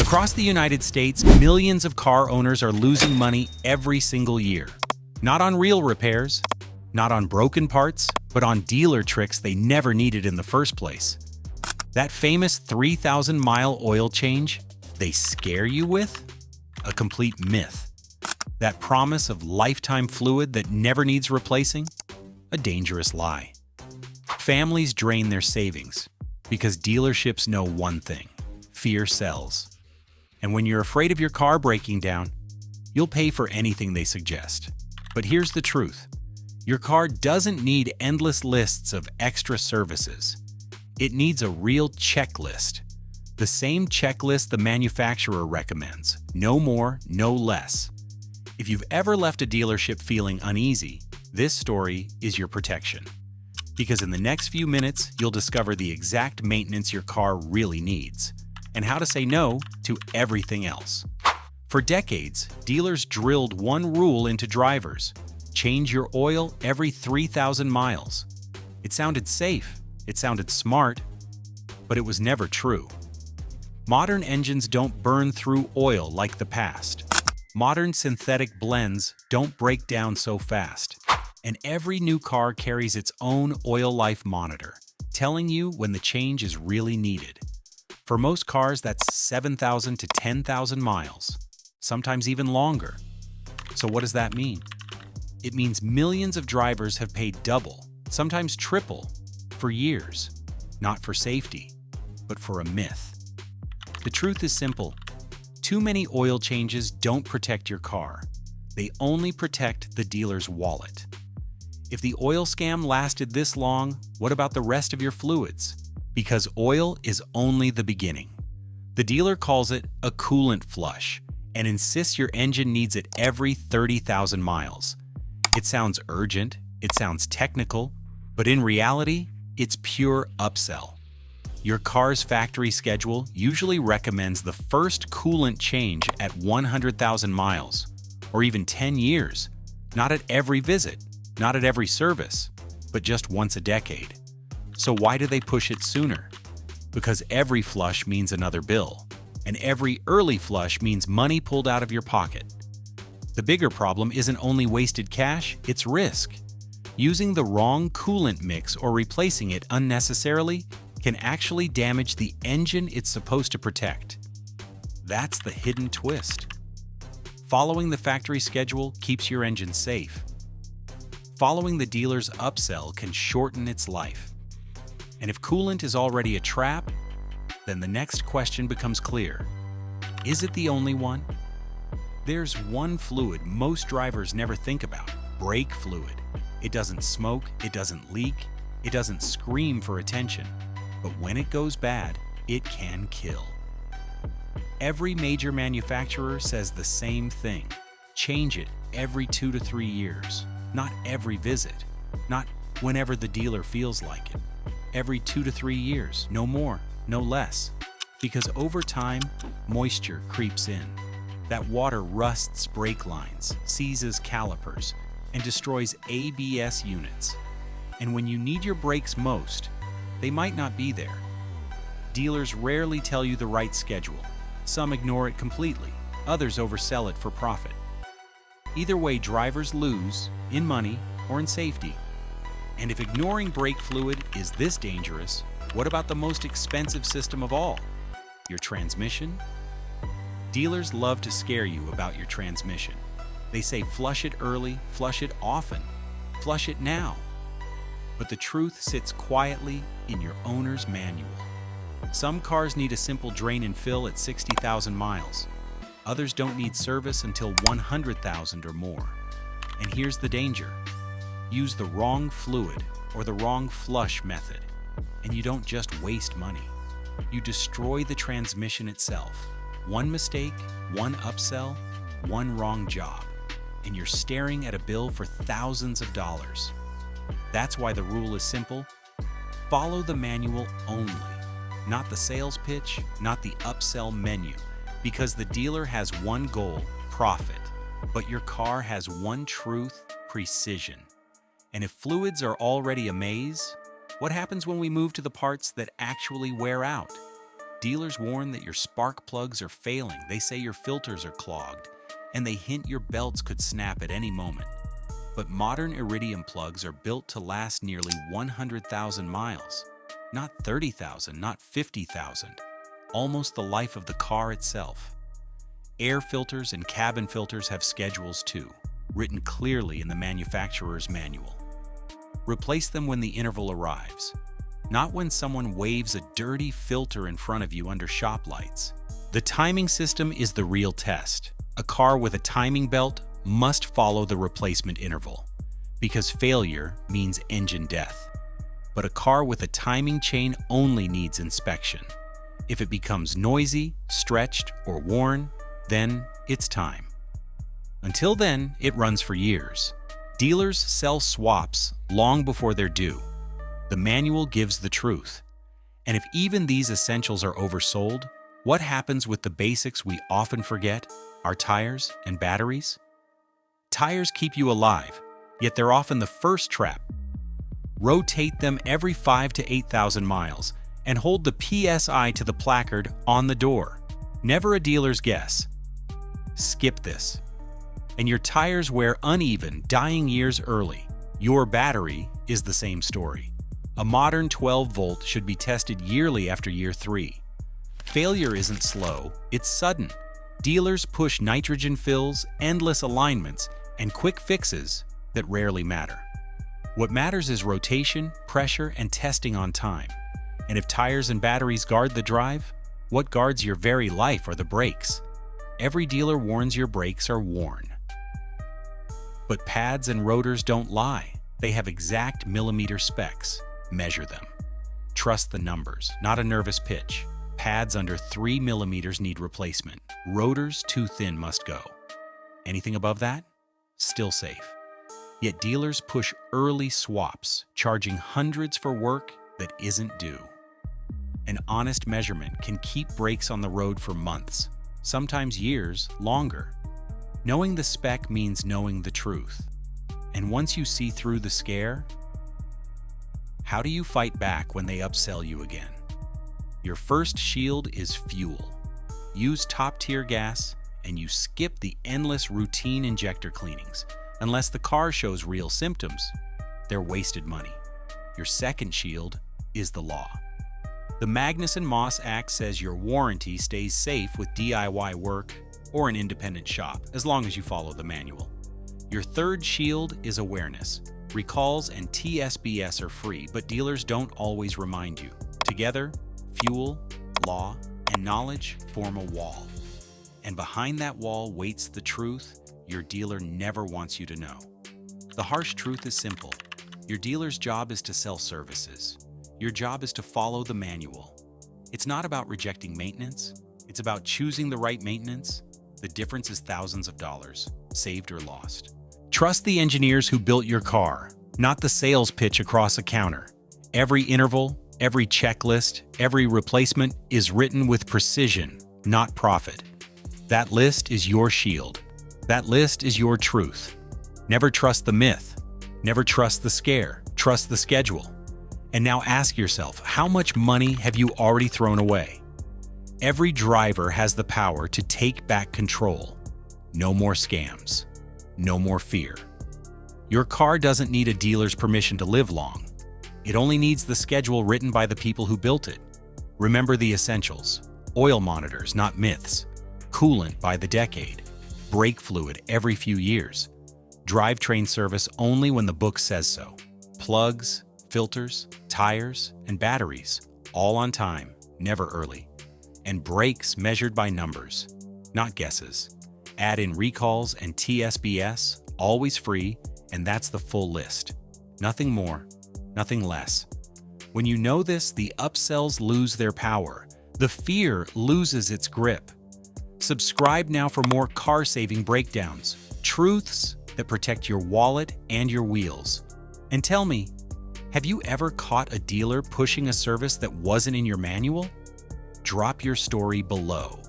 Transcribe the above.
Across the United States, millions of car owners are losing money every single year. Not on real repairs, not on broken parts, but on dealer tricks they never needed in the first place. That famous 3,000-mile oil change they scare you with? A complete myth. That promise of lifetime fluid that never needs replacing? A dangerous lie. Families drain their savings because dealerships know one thing: fear sells. And when you're afraid of your car breaking down, you'll pay for anything they suggest. But here's the truth. Your car doesn't need endless lists of extra services. It needs a real checklist. The same checklist the manufacturer recommends. No more, no less. If you've ever left a dealership feeling uneasy, this story is your protection. Because in the next few minutes, you'll discover the exact maintenance your car really needs, and how to say no to everything else. For decades, dealers drilled one rule into drivers: change your oil every 3,000 miles. It sounded safe, it sounded smart, but it was never true. Modern engines don't burn through oil like the past. Modern synthetic blends don't break down so fast. And every new car carries its own oil life monitor, telling you when the change is really needed. For most cars, that's 7,000 to 10,000 miles, sometimes even longer. So what does that mean? It means millions of drivers have paid double, sometimes triple, for years, not for safety, but for a myth. The truth is simple. Too many oil changes don't protect your car. They only protect the dealer's wallet. If the oil scam lasted this long, what about the rest of your fluids? Because oil is only the beginning. The dealer calls it a coolant flush and insists your engine needs it every 30,000 miles. It sounds urgent, it sounds technical, but in reality, it's pure upsell. Your car's factory schedule usually recommends the first coolant change at 100,000 miles, or even 10 years. Not at every visit, not at every service, but just once a decade. So why do they push it sooner? Because every flush means another bill, and every early flush means money pulled out of your pocket. The bigger problem isn't only wasted cash, it's risk. Using the wrong coolant mix or replacing it unnecessarily can actually damage the engine it's supposed to protect. That's the hidden twist. Following the factory schedule keeps your engine safe. Following the dealer's upsell can shorten its life. And if coolant is already a trap, then the next question becomes clear. Is it the only one? There's one fluid most drivers never think about: brake fluid. It doesn't smoke, it doesn't leak, it doesn't scream for attention. But when it goes bad, it can kill. Every major manufacturer says the same thing. Change it every 2 to 3 years. Not every visit. Not whenever the dealer feels like it. Every 2 to 3 years, no more, no less. Because over time, moisture creeps in. That water rusts brake lines, seizes calipers, and destroys ABS units. And when you need your brakes most, they might not be there. Dealers rarely tell you the right schedule. Some ignore it completely, others oversell it for profit. Either way, drivers lose, in money or in safety. And if ignoring brake fluid is this dangerous, what about the most expensive system of all? Your transmission? Dealers love to scare you about your transmission. They say flush it early, flush it often, flush it now. But the truth sits quietly in your owner's manual. Some cars need a simple drain and fill at 60,000 miles. Others don't need service until 100,000 or more. And here's the danger. Use the wrong fluid or the wrong flush method, and you don't just waste money. You destroy the transmission itself. One mistake, one upsell, one wrong job, and you're staring at a bill for thousands of dollars. That's why the rule is simple. Follow the manual only, not the sales pitch, not the upsell menu, because the dealer has one goal, profit, but your car has one truth, precision. And if fluids are already a maze, what happens when we move to the parts that actually wear out? Dealers warn that your spark plugs are failing, they say your filters are clogged, and they hint your belts could snap at any moment. But modern iridium plugs are built to last nearly 100,000 miles. Not 30,000, not 50,000. Almost the life of the car itself. Air filters and cabin filters have schedules too, written clearly in the manufacturer's manual. Replace them when the interval arrives, not when someone waves a dirty filter in front of you under shop lights. The timing system is the real test. A car with a timing belt must follow the replacement interval, because failure means engine death. But a car with a timing chain only needs inspection. If it becomes noisy, stretched, or worn, then it's time. Until then, it runs for years. Dealers sell swaps long before they're due. The manual gives the truth. And if even these essentials are oversold, what happens with the basics we often forget, our tires and batteries? Tires keep you alive, yet they're often the first trap. Rotate them every 5,000 to 8,000 miles and hold the PSI to the placard on the door. Never a dealer's guess. Skip this. And your tires wear uneven, dying years early. Your battery is the same story. A modern 12-volt should be tested yearly after year 3. Failure isn't slow, it's sudden. Dealers push nitrogen fills, endless alignments, and quick fixes that rarely matter. What matters is rotation, pressure, and testing on time. And if tires and batteries guard the drive, what guards your very life are the brakes. Every dealer warns your brakes are worn. But pads and rotors don't lie. They have exact millimeter specs. Measure them. Trust the numbers, not a nervous pitch. Pads under 3 millimeters need replacement. Rotors too thin must go. Anything above that? Still safe. Yet dealers push early swaps, charging hundreds for work that isn't due. An honest measurement can keep brakes on the road for months, sometimes years longer. Knowing the spec means knowing the truth. And once you see through the scare, how do you fight back when they upsell you again? Your first shield is fuel. Use top-tier gas, and you skip the endless routine injector cleanings. Unless the car shows real symptoms, they're wasted money. Your second shield is the law. The Magnuson-Moss Act says your warranty stays safe with DIY work or an independent shop, as long as you follow the manual. Your third shield is awareness. Recalls and TSBS are free, but dealers don't always remind you. Together, fuel, law, and knowledge form a wall. And behind that wall waits the truth your dealer never wants you to know. The harsh truth is simple. Your dealer's job is to sell services. Your job is to follow the manual. It's not about rejecting maintenance. It's about choosing the right maintenance. The difference is thousands of dollars, saved or lost. Trust the engineers who built your car, not the sales pitch across a counter. Every interval, every checklist, every replacement is written with precision, not profit. That list is your shield. That list is your truth. Never trust the myth. Never trust the scare. Trust the schedule. And now ask yourself, how much money have you already thrown away? Every driver has the power to take back control. No more scams. No more fear. Your car doesn't need a dealer's permission to live long. It only needs the schedule written by the people who built it. Remember the essentials. Oil monitors, not myths. Coolant by the decade. Brake fluid every few years. Drivetrain service only when the book says so. Plugs, filters, tires, and batteries, all on time, never early. And brakes measured by numbers, not guesses. Add in recalls and TSBS, always free, and that's the full list. Nothing more, nothing less. When you know this, the upsells lose their power. The fear loses its grip. Subscribe now for more car-saving breakdowns, truths that protect your wallet and your wheels. And tell me, have you ever caught a dealer pushing a service that wasn't in your manual? Drop your story below.